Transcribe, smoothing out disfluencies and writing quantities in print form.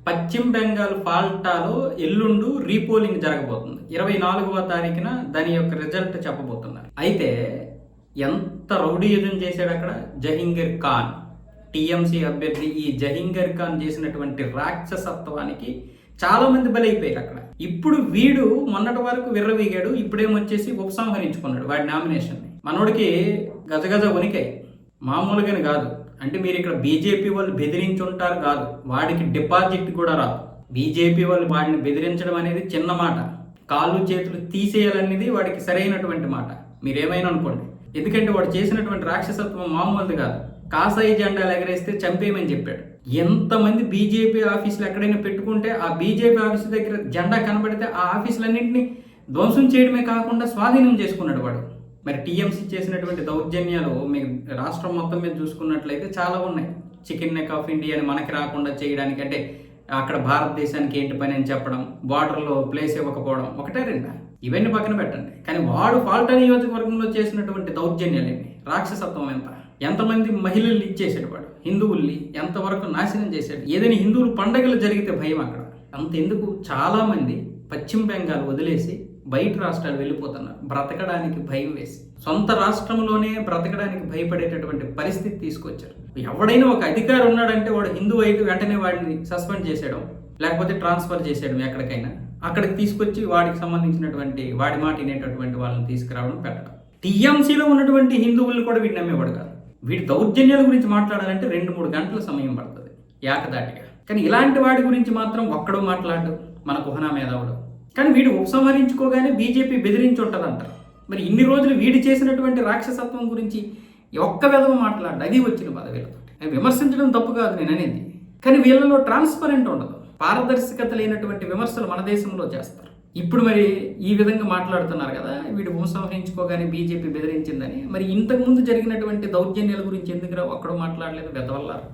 పశ్చిమ బెంగాల్ ఫాల్టాలో ఎల్లుండు రీపోలింగ్ జరగబోతుంది. 24వ తారీఖున దాని యొక్క రిజల్ట్ చెప్పబోతున్నారు. అయితే ఎంత రౌడీయుజం చేశాడు అక్కడ జహీంగీర్ ఖాన్, టీఎంసీ అభ్యర్థి. ఈ జహీంగీర్ ఖాన్ చేసినటువంటి రాక్షసత్వానికి చాలా మంది బలైపోయారు అక్కడ. ఇప్పుడు వీడు మొన్నటి వరకు విర్రవీగాడు, ఇప్పుడేమొచ్చేసి ఉపసంహరించుకున్నాడు వాడి నామినేషన్ని. మనోడికి గజగజ వణికాయి, మామూలుగానే కాదు. అంటే మీరు ఇక్కడ బీజేపీ వాళ్ళు బెదిరించి ఉంటారు కాదు, వాడికి డిపాజిట్ కూడా రాదు. బీజేపీ వాళ్ళు వాడిని బెదిరించడం అనేది చిన్న మాట, కాళ్ళు చేతులు తీసేయాలనేది వాడికి సరైనటువంటి మాట. మీరేమైనా అనుకోండి, ఎందుకంటే వాడు చేసినటువంటి రాక్షసత్వం మామూలుది కాదు. కాసాయి జెండాలు ఎగరేస్తే చంపేయమని చెప్పాడు. ఎంతమంది బీజేపీ ఆఫీసులు ఎక్కడైనా పెట్టుకుంటే ఆ బీజేపీ ఆఫీసు దగ్గర జెండా కనబడితే ఆ ఆఫీసులన్నింటినీ ధ్వంసం చేయడమే కాకుండా స్వాధీనం చేసుకున్నాడు వాడు. మరి టీఎంసీ చేసినటువంటి దౌర్జన్యాలు మీకు రాష్ట్రం మొత్తం మీద చూసుకున్నట్లయితే చాలా ఉన్నాయి. చికెన్ నెక్ ఆఫ్ ఇండియా అని మనకి రాకుండా చేయడానికి, అంటే అక్కడ భారతదేశానికి ఏంటి పని అని చెప్పడం, బార్డర్లో ప్లేస్ ఇవ్వకపోవడం, ఒకటే రెండా ఇవన్నీ పక్కన పెట్టండి. కానీ వాడు ఫాల్టా నియోజకవర్గంలో చేసినటువంటి దౌర్జన్యాలు ఏంటి, రాక్షసత్వం ఎంతమంది మహిళల్ని ఇచ్చేసాడు వాడు, హిందువుల్ని ఎంతవరకు నాశనం చేశాడు. ఏదైనా హిందువులు పండగలు జరిగితే భయం అక్కడ. అంతెందుకు, చాలామంది పశ్చిమ బెంగాల్ వదిలేసి బయట రాష్ట్రాలు వెళ్ళిపోతున్నారు బ్రతకడానికి భయం వేసి. సొంత రాష్ట్రంలోనే బ్రతకడానికి భయపడేటటువంటి పరిస్థితి తీసుకొచ్చారు. ఎవడైనా ఒక అధికారి ఉన్నాడంటే వాడు హిందువు అయితే వెంటనే వాడిని సస్పెండ్ చేసేయడం, లేకపోతే ట్రాన్స్ఫర్ చేసేయడం ఎక్కడికైనా. అక్కడికి తీసుకొచ్చి వాడికి సంబంధించినటువంటి వాడి మాట వినేటటువంటి వాళ్ళని తీసుకురావడం, పెట్టడం. టీఎంసీలో ఉన్నటువంటి హిందువులను కూడా వీడిని నమ్మేవాడు కాదు. వీడి దౌర్జన్యాల గురించి మాట్లాడాలంటే 2-3 గంటల సమయం పడుతుంది ఏకదాటిగా. కానీ ఇలాంటి వాడి గురించి మాత్రం ఒక్కడో మాట్లాడు, మన కుహనా మేధావుడు. కానీ వీడు ఉపసంహరించుకోగానే బీజేపీ బెదిరించి ఉంటుందంటారు. మరి ఇన్ని రోజులు వీడు చేసినటువంటి రాక్షసత్వం గురించి ఒక్క విధవ మాట్లాడు, అది వచ్చిన బాధ వీళ్ళతో. విమర్శించడం తప్పు కాదు నేను అనేది, కానీ వీళ్ళలో ట్రాన్స్పరెంట్ ఉండదు, పారదర్శకత లేనటువంటి విమర్శలు మన దేశంలో చేస్తారు. ఇప్పుడు మరి ఈ విధంగా మాట్లాడుతున్నారు కదా, వీడు ఉపసంహరించుకోగానే బీజేపీ బెదిరించిందని. మరి ఇంతకుముందు జరిగినటువంటి దౌర్జన్యాల గురించి ఎందుకురా ఒక్కడో మాట్లాడలేదు, వెదవల్లారు.